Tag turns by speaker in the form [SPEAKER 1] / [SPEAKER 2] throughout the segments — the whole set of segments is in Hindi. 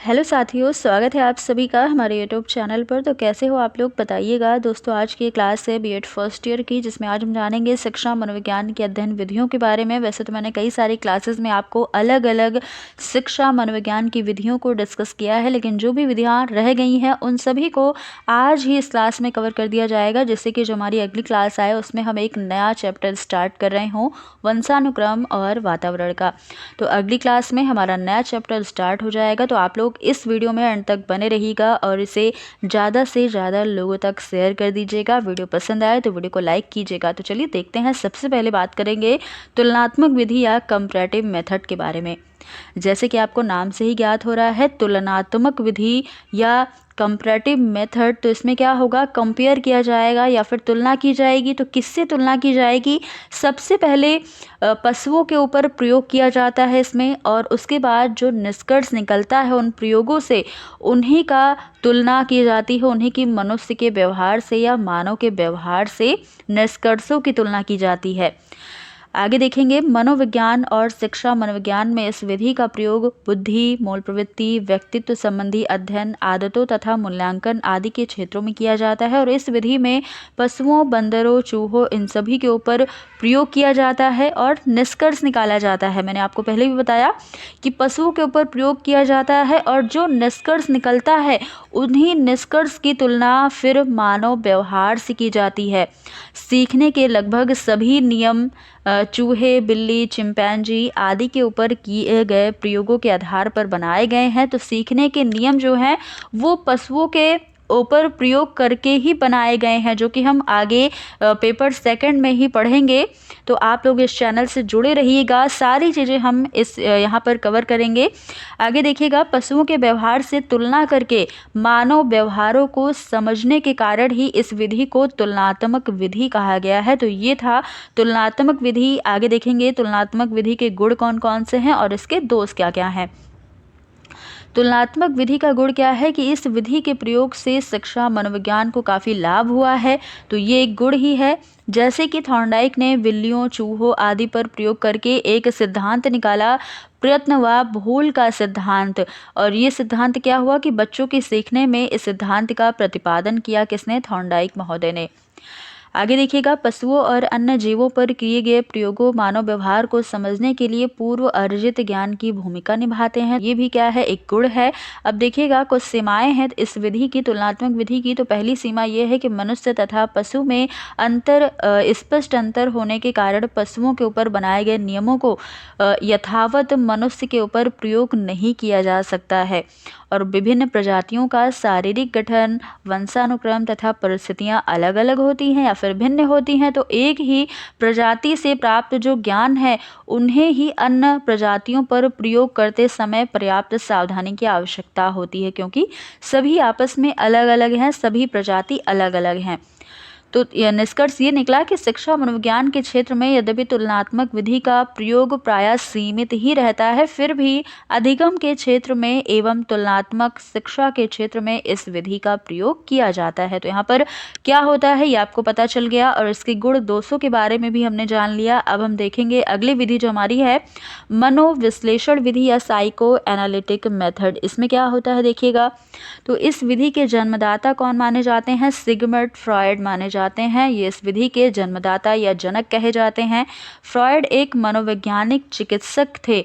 [SPEAKER 1] हेलो साथियों, स्वागत है आप सभी का हमारे यूट्यूब चैनल पर। तो कैसे हो आप लोग बताइएगा। दोस्तों, आज की क्लास है बीएड फर्स्ट ईयर की, जिसमें आज हम जानेंगे शिक्षा मनोविज्ञान की अध्ययन विधियों के बारे में। वैसे तो मैंने कई सारी क्लासेस में आपको अलग अलग शिक्षा मनोविज्ञान की विधियों को डिस्कस किया है, लेकिन जो भी विधियाँ रह गई हैं उन सभी को आज ही इस क्लास में कवर कर दिया जाएगा, जिससे कि जो हमारी अगली क्लास आए उसमें हम एक नया चैप्टर स्टार्ट कर रहे हों, वंशानुक्रम और वातावरण का। तो अगली क्लास में हमारा नया चैप्टर स्टार्ट हो जाएगा। तो आप लोग इस वीडियो में अंत तक बने रहिएगा और इसे ज़्यादा से ज़्यादा लोगों तक शेयर कर दीजिएगा। वीडियो पसंद आए तो वीडियो को लाइक कीजिएगा। तो चलिए देखते हैं। सबसे पहले बात करेंगे तुलनात्मक विधि या कंपैरेटिव मेथड के बारे में। जैसे कि आपको नाम से ही ज्ञात हो रहा है, तुलनात्मक विधि या कंपैरेटिव मेथड, तो इसमें क्या होगा, कंपेयर किया जाएगा या फिर तुलना की जाएगी। तो किससे तुलना की जाएगी? सबसे पहले पशुओं के ऊपर प्रयोग किया जाता है इसमें, और उसके बाद जो निष्कर्ष निकलता है उन प्रयोगों से, उन्हीं का तुलना की जाती है, उन्हीं की मनुष्य के व्यवहार से या मानव के व्यवहार से निष्कर्षों की तुलना की जाती है। आगे देखेंगे, मनोविज्ञान और शिक्षा मनोविज्ञान में इस विधि का प्रयोग बुद्धि, मूल प्रवृत्ति, व्यक्तित्व संबंधी अध्ययन, आदतों तथा मूल्यांकन आदि के क्षेत्रों में किया जाता है। और इस विधि में पशुओं, बंदरों, चूहों, इन सभी के ऊपर प्रयोग किया जाता है और निष्कर्ष निकाला जाता है। मैंने आपको पहले भी बताया कि पशुओं के ऊपर प्रयोग किया जाता है और जो निष्कर्ष निकलता है उन्हीं निष्कर्ष की तुलना फिर मानव व्यवहार से की जाती है। सीखने के लगभग सभी नियम चूहे, बिल्ली, चिंपैंजी आदि के ऊपर किए गए प्रयोगों के आधार पर बनाए गए हैं। तो सीखने के नियम जो हैं वो पशुओं के ऊपर प्रयोग करके ही बनाए गए हैं, जो कि हम आगे पेपर सेकंड में ही पढ़ेंगे। तो आप लोग इस चैनल से जुड़े रहिएगा, सारी चीज़ें हम इस यहाँ पर कवर करेंगे। आगे देखिएगा, पशुओं के व्यवहार से तुलना करके मानव व्यवहारों को समझने के कारण ही इस विधि को तुलनात्मक विधि कहा गया है। तो ये था तुलनात्मक विधि। आगे देखेंगे तुलनात्मक विधि के गुण कौन कौन से हैं और इसके दोष क्या क्या हैं। तुलनात्मक विधि का गुण क्या है कि इस विधि के प्रयोग से शिक्षा मनोविज्ञान को काफ़ी लाभ हुआ है। तो ये एक गुण ही है। जैसे कि थॉर्नडाइक ने बिल्लियों, चूहों आदि पर प्रयोग करके एक सिद्धांत निकाला, प्रयत्न व भूल का सिद्धांत। और ये सिद्धांत क्या हुआ कि बच्चों के सीखने में इस सिद्धांत का प्रतिपादन किया किसने? थॉर्नडाइक महोदय ने। आगे देखिएगा, पशुओं और अन्य जीवों पर किए गए प्रयोगों मानव व्यवहार को समझने के लिए पूर्व अर्जित ज्ञान की भूमिका निभाते हैं। ये भी क्या है? एक गुण है। अब देखिएगा, कुछ सीमाएं हैं इस विधि की, तुलनात्मक विधि की। तो पहली सीमा ये है कि मनुष्य तथा पशु में स्पष्ट अंतर होने के कारण पशुओं के ऊपर बनाए गए नियमों को यथावत मनुष्य के ऊपर प्रयोग नहीं किया जा सकता है। और विभिन्न प्रजातियों का शारीरिक गठन, वंशानुक्रम तथा परिस्थितियां अलग अलग होती हैं या फिर भिन्न होती हैं। तो एक ही प्रजाति से प्राप्त जो ज्ञान है उन्हें ही अन्य प्रजातियों पर प्रयोग करते समय पर्याप्त सावधानी की आवश्यकता होती है, क्योंकि सभी आपस में अलग अलग हैं, सभी प्रजाति अलग अलग हैं। तो यह निष्कर्ष ये निकला कि शिक्षा मनोविज्ञान के क्षेत्र में यद्यपि तुलनात्मक विधि का प्रयोग प्रायः सीमित ही रहता है, फिर भी अधिगम के क्षेत्र में एवं तुलनात्मक शिक्षा के क्षेत्र में इस विधि का प्रयोग किया जाता है। तो यहाँ पर क्या होता है ये आपको पता चल गया और इसके गुण दोषों के बारे में भी हमने जान लिया। अब हम देखेंगे अगली विधि जो हमारी है मनोविश्लेषण विधि या साइको एनालिटिक मेथड। इसमें क्या होता है देखिएगा, तो इस विधि के जन्मदाता कौन माने जाते हैं? सिगमंड फ्रॉयड माने जाते हैं। ये इस विधि के जन्मदाता या जनक कहे जाते हैं। फ्रॉयड एक मनोवैज्ञानिक चिकित्सक थे।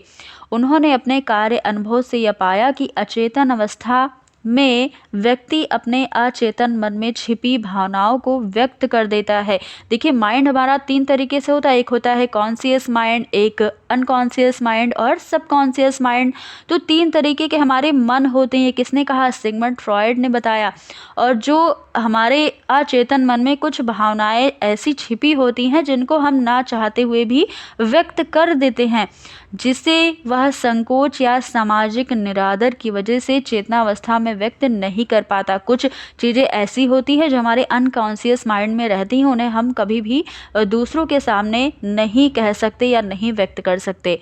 [SPEAKER 1] उन्होंने अपने कार्य अनुभव से यह पाया कि अचेतन अवस्था में व्यक्ति अपने अचेतन मन में छिपी भावनाओं को व्यक्त कर देता है। देखिए, माइंड हमारा तीन तरीके से होता है। एक होता है कॉन्शियस माइंड, एक अनकॉन्शियस माइंड और सबकॉन्शियस माइंड। तो तीन तरीके के हमारे मन होते हैं। ये किसने कहा? सिगमंड फ्रॉयड ने बताया। और जो हमारे अचेतन मन में कुछ भावनाएं ऐसी छिपी होती हैं जिनको हम ना चाहते हुए भी व्यक्त कर देते हैं, जिसे वह संकोच या सामाजिक निरादर की वजह से चेतनावस्था में व्यक्त नहीं कर पाता। कुछ चीज़ें ऐसी होती हैं जो हमारे अनकॉन्शियस माइंड में रहती हैं, उन्हें हम कभी भी दूसरों के सामने नहीं कह सकते या नहीं व्यक्त कर सकते।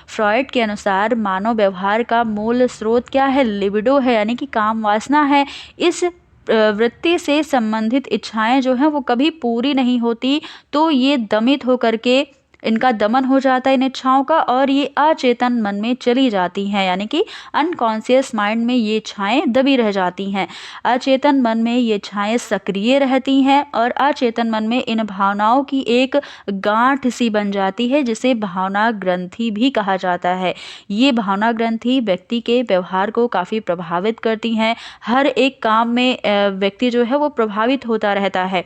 [SPEAKER 1] फ्रॉयड के अनुसार मानव व्यवहार का मूल स्रोत क्या है? लिबिडो है, यानी कि काम वासना है। इस वृत्ति से संबंधित इच्छाएं जो हैं वो कभी पूरी नहीं होती, तो ये दमित होकर के इनका दमन हो जाता है, इन इच्छाओं का, और ये अचेतन मन में चली जाती हैं, यानी कि अनकॉन्शियस माइंड में ये इच्छाएं दबी रह जाती हैं। अचेतन मन में ये इच्छाएं सक्रिय रहती हैं और अचेतन मन में इन भावनाओं की एक गांठ सी बन जाती है, जिसे भावना ग्रंथि भी कहा जाता है। ये भावना ग्रंथि व्यक्ति के व्यवहार को काफ़ी प्रभावित करती हैं। हर एक काम में व्यक्ति जो है वो प्रभावित होता रहता है,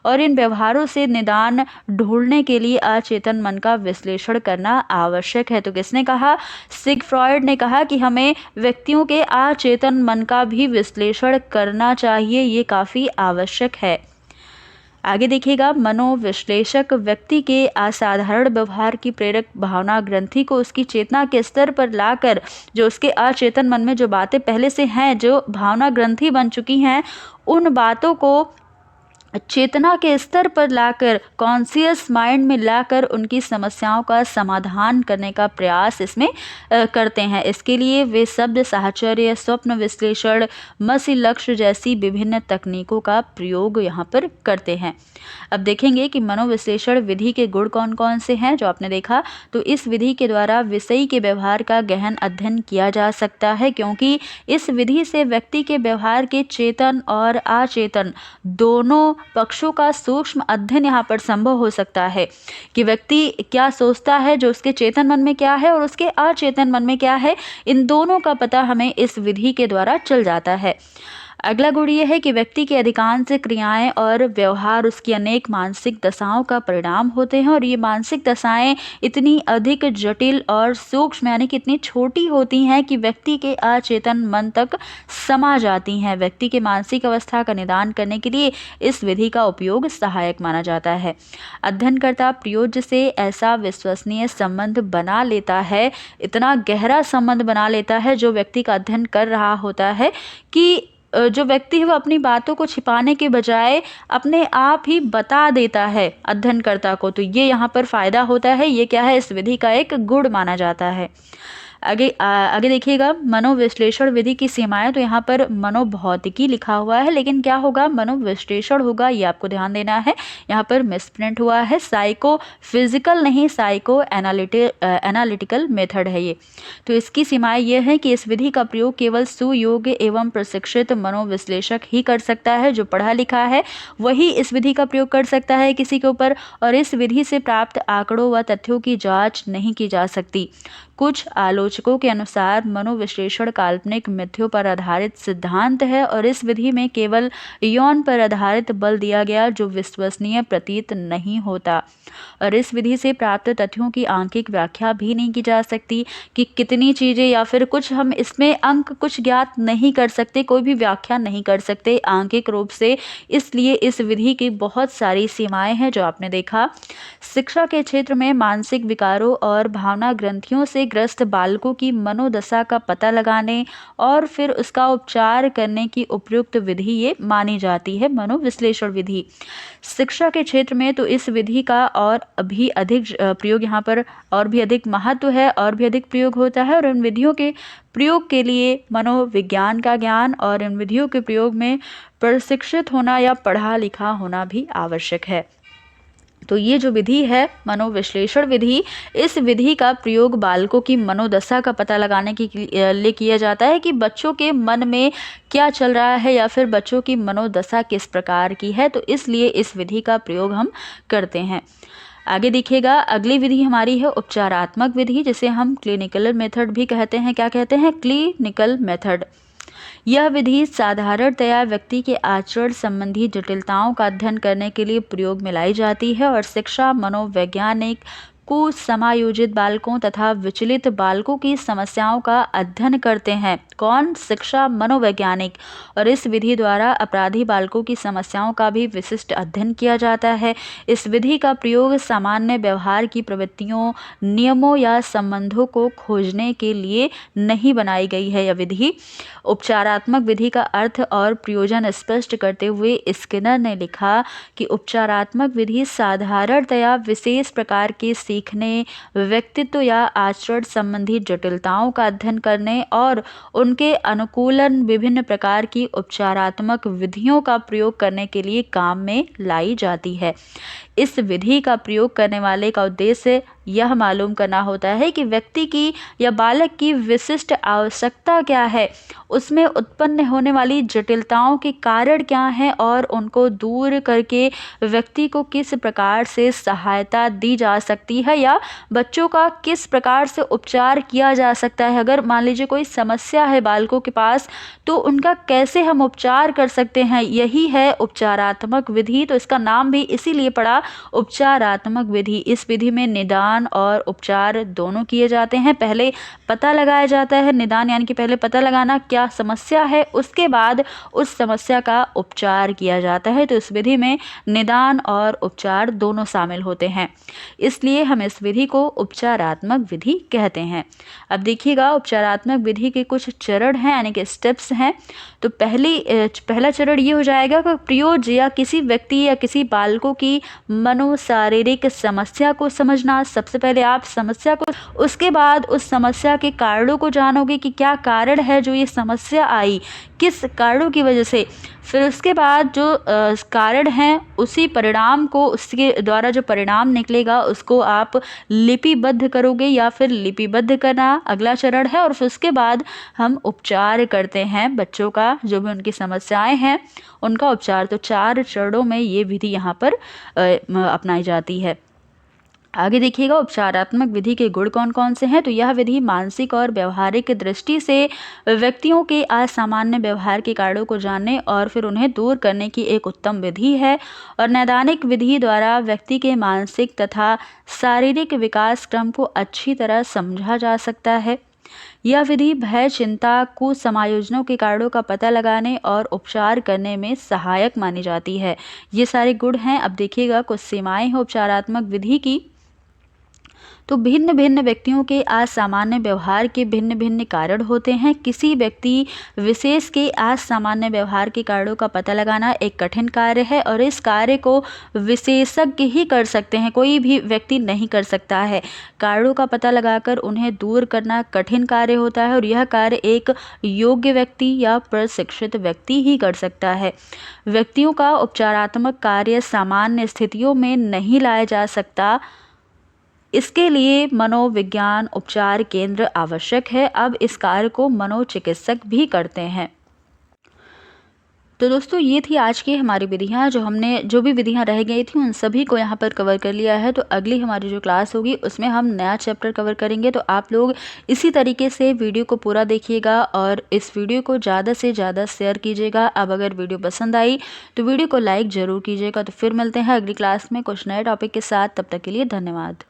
[SPEAKER 1] और इन व्यवहारों से निदान ढूंढने के लिए अचेतन मन का विश्लेषण करना आवश्यक है। तो किसने कहा? सिग फ्रॉयड ने कहा कि हमें व्यक्तियों के अचेतन मन का भी विश्लेषण करना चाहिए, ये काफ़ी आवश्यक है। आगे देखिएगा, मनोविश्लेषक व्यक्ति के असाधारण व्यवहार की प्रेरक भावना ग्रंथि को उसकी चेतना के स्तर पर लाकर, जो उसके अचेतन मन में जो बातें पहले से हैं, जो भावना ग्रंथि बन चुकी हैं, उन बातों को चेतना के स्तर पर लाकर, कॉन्शियस माइंड में लाकर उनकी समस्याओं का समाधान करने का प्रयास इसमें करते हैं। इसके लिए वे शब्द साहचर्य, स्वप्न विश्लेषण, मसी लक्ष्य जैसी विभिन्न तकनीकों का प्रयोग यहाँ पर करते हैं। अब देखेंगे कि मनोविश्लेषण विधि के गुण कौन कौन से हैं। जो आपने देखा, तो इस विधि के द्वारा विषयी के व्यवहार का गहन अध्ययन किया जा सकता है, क्योंकि इस विधि से व्यक्ति के व्यवहार के चेतन और अचेतन दोनों पक्षों का सूक्ष्म अध्ययन यहाँ पर संभव हो सकता है, कि व्यक्ति क्या सोचता है, जो उसके चेतन मन में क्या है और उसके अचेतन मन में क्या है, इन दोनों का पता हमें इस विधि के द्वारा चल जाता है। अगला गुण ये है कि व्यक्ति की अधिकांश क्रियाएं और व्यवहार उसकी अनेक मानसिक दशाओं का परिणाम होते हैं, और ये मानसिक दशाएं इतनी अधिक जटिल और सूक्ष्म, यानी कि इतनी छोटी होती हैं कि व्यक्ति के अचेतन मन तक समा जाती हैं। व्यक्ति के मानसिक अवस्था का निदान करने के लिए इस विधि का उपयोग सहायक माना जाता है। अध्ययनकर्ता प्रयोज्य से ऐसा विश्वसनीय संबंध बना लेता है, इतना गहरा संबंध बना लेता है जो व्यक्ति का अध्ययन कर रहा होता है, कि जो व्यक्ति है वो अपनी बातों को छिपाने के बजाय अपने आप ही बता देता है अध्ययनकर्ता को। तो ये यहाँ पर फायदा होता है। ये क्या है? इस विधि का एक गुण माना जाता है। आगे देखिएगा, मनोविश्लेषण विधि की सीमाएं। तो यहाँ पर मनोभौतिकी लिखा हुआ है, लेकिन क्या होगा? मनोविश्लेषण होगा, ये आपको ध्यान देना है। यहाँ पर मिसप्रिंट हुआ है, साइको फिजिकल नहीं, साइको एनालिटिकल मेथड है ये। तो इसकी सीमाएं ये है कि इस विधि का प्रयोग केवल सुयोग्य एवं प्रशिक्षित मनोविश्लेषक ही कर सकता है। जो पढ़ा लिखा है वही इस विधि का प्रयोग कर सकता है किसी के ऊपर, और इस विधि से प्राप्त आंकड़ों व तथ्यों की जांच नहीं की जा सकती। कुछ आलोचकों के अनुसार मनोविश्लेषण काल्पनिक मिथ्यों पर आधारित सिद्धांत है, और इस विधि में केवल यौन पर आधारित बल दिया गया, जो विश्वसनीय प्रतीत नहीं होता। और इस विधि से प्राप्त तथ्यों की आंकिक व्याख्या भी नहीं की जा सकती, कि कितनी चीज़ें या फिर कुछ हम इसमें अंक कुछ ज्ञात नहीं कर सकते, कोई भी व्याख्या नहीं कर सकते आंकिक रूप से। इसलिए इस विधि की बहुत सारी सीमाएं हैं, जो आपने देखा। शिक्षा के क्षेत्र में मानसिक विकारों और भावना ग्रंथियों से ग्रस्त बालकों की मनोदशा का पता लगाने और फिर उसका उपचार करने की उपयुक्त विधि ये मानी जाती है, मनोविश्लेषण विधि। शिक्षा के क्षेत्र में तो इस विधि का और भी अधिक प्रयोग यहाँ पर और भी अधिक महत्व है, और भी अधिक प्रयोग होता है। और इन विधियों के प्रयोग के लिए मनोविज्ञान का ज्ञान और इन विधियों के प्रयोग में प्रशिक्षित होना या पढ़ा लिखा होना भी आवश्यक है। तो ये जो विधि है मनोविश्लेषण विधि, इस विधि का प्रयोग बालकों की मनोदशा का पता लगाने के लिए किया जाता है, कि बच्चों के मन में क्या चल रहा है या फिर बच्चों की मनोदशा किस प्रकार की है। तो इसलिए इस विधि का प्रयोग हम करते हैं। आगे देखिएगा, अगली विधि हमारी है उपचारात्मक विधि, जिसे हम क्लिनिकल मेथड भी कहते हैं। क्या कहते हैं? Clinical method. यह विधि साधारणतया व्यक्ति के आचरण संबंधी जटिलताओं का अध्ययन करने के लिए प्रयोग में लाई जाती है, और शिक्षा मनोवैज्ञानिक कुसमायोजित बालकों तथा विचलित बालकों की समस्याओं का अध्ययन करते हैं। कौन? शिक्षा मनोवैज्ञानिक। और इस विधि द्वारा अपराधी बालकों की समस्याओं का भी विशिष्ट अध्ययन किया जाता है। इस विधि का प्रयोग सामान्य व्यवहार की प्रवृत्तियों, नियमों या संबंधों को खोजने के लिए नहीं बनाई गई है। यह विधि उपचारात्मक विधि का अर्थ और प्रयोजन स्पष्ट करते हुए स्किनर ने लिखा कि उपचारात्मक विधि साधारणतया विशेष प्रकार के सीखने, व्यक्तित्व या आचरण संबंधी जटिलताओं का अध्ययन करने और उनके अनुकूलन विभिन्न प्रकार की उपचारात्मक विधियों का प्रयोग करने के लिए काम में लाई जाती है। इस विधि का प्रयोग करने वाले का उद्देश्य यह मालूम करना होता है कि व्यक्ति की या बालक की विशिष्ट आवश्यकता क्या है, उसमें उत्पन्न होने वाली जटिलताओं के कारण क्या हैं और उनको दूर करके व्यक्ति को किस प्रकार से सहायता दी जा सकती है या बच्चों का किस प्रकार से उपचार किया जा सकता है। अगर मान लीजिए कोई समस्या है बालकों के पास, तो उनका कैसे हम उपचार कर सकते हैं, यही है उपचारात्मक विधि। तो इसका नाम भी इसीलिए पड़ा उपचारात्मक विधि। इस विधि में निदान और उपचार दोनों किए जाते हैं। पहले पता लगाया जाता है, निदान यानी कि पहले पता लगाना क्या समस्या है, उसके बाद उस समस्या का उपचार किया जाता है। तो इस विधि में निदान और उपचार दोनों शामिल होते हैं, इसलिए हम इस विधि को उपचारात्मक विधि कहते हैं। अब देखिएगा उपचारात्मक विधि के कुछ चरण हैं यानी कि स्टेप्स हैं। तो पहला चरण ये हो जाएगा कि प्रयोज्य या किसी व्यक्ति या किसी बालकों की मनोशारीरिक समस्या को समझना। सबसे पहले आप समस्या को, उसके बाद उस समस्या के कारणों को जानोगे कि क्या कारण है जो ये समस्या आई, किस कारणों की वजह से। फिर उसके बाद जो कारण हैं उसी परिणाम को, उसके द्वारा जो परिणाम निकलेगा उसको आप लिपिबद्ध करोगे या फिर लिपिबद्ध करना अगला चरण है। और फिर उसके बाद हम उपचार करते हैं बच्चों का, जो भी उनकी समस्याएं हैं उनका उपचार। तो 4 चरणों में ये विधि यहाँ पर अपनाई जाती है। आगे देखिएगा उपचारात्मक विधि के गुण कौन कौन से हैं। तो यह विधि मानसिक और व्यवहारिक दृष्टि से व्यक्तियों के असामान्य व्यवहार के कारणों को जानने और फिर उन्हें दूर करने की एक उत्तम विधि है। और नैदानिक विधि द्वारा व्यक्ति के मानसिक तथा शारीरिक विकास क्रम को अच्छी तरह समझा जा सकता है। यह विधि भय, चिंता, कुसमायोजनों के कारणों का पता लगाने और उपचार करने में सहायक मानी जाती है। ये सारे गुण हैं। अब देखिएगा कुछ सीमाएं हैं उपचारात्मक विधि की। तो भिन्न भिन्न व्यक्तियों के असामान्य व्यवहार के भिन्न भिन्न कारण होते हैं। किसी व्यक्ति विशेष के असामान्य व्यवहार के कारणों का पता लगाना एक कठिन कार्य है और इस कार्य को विशेषज्ञ ही कर सकते हैं, कोई भी व्यक्ति नहीं कर सकता है। कारणों का पता लगाकर उन्हें दूर करना कठिन कार्य होता है और यह कार्य एक योग्य व्यक्ति या प्रशिक्षित व्यक्ति ही कर सकता है। व्यक्तियों का उपचारात्मक कार्य सामान्य स्थितियों में नहीं लाया जा सकता, इसके लिए मनोविज्ञान उपचार केंद्र आवश्यक है। अब इस कार्य को मनोचिकित्सक भी करते हैं। तो दोस्तों ये थी आज की हमारी विधियाँ, जो भी विधियाँ रह गई थी उन सभी को यहाँ पर कवर कर लिया है। तो अगली हमारी जो क्लास होगी उसमें हम नया चैप्टर कवर करेंगे। तो आप लोग इसी तरीके से वीडियो को पूरा देखिएगा और इस वीडियो को ज़्यादा से ज़्यादा शेयर कीजिएगा। अब अगर वीडियो पसंद आई तो वीडियो को लाइक ज़रूर कीजिएगा। तो फिर मिलते हैं अगली क्लास में कुछ नए टॉपिक के साथ। तब तक के लिए धन्यवाद।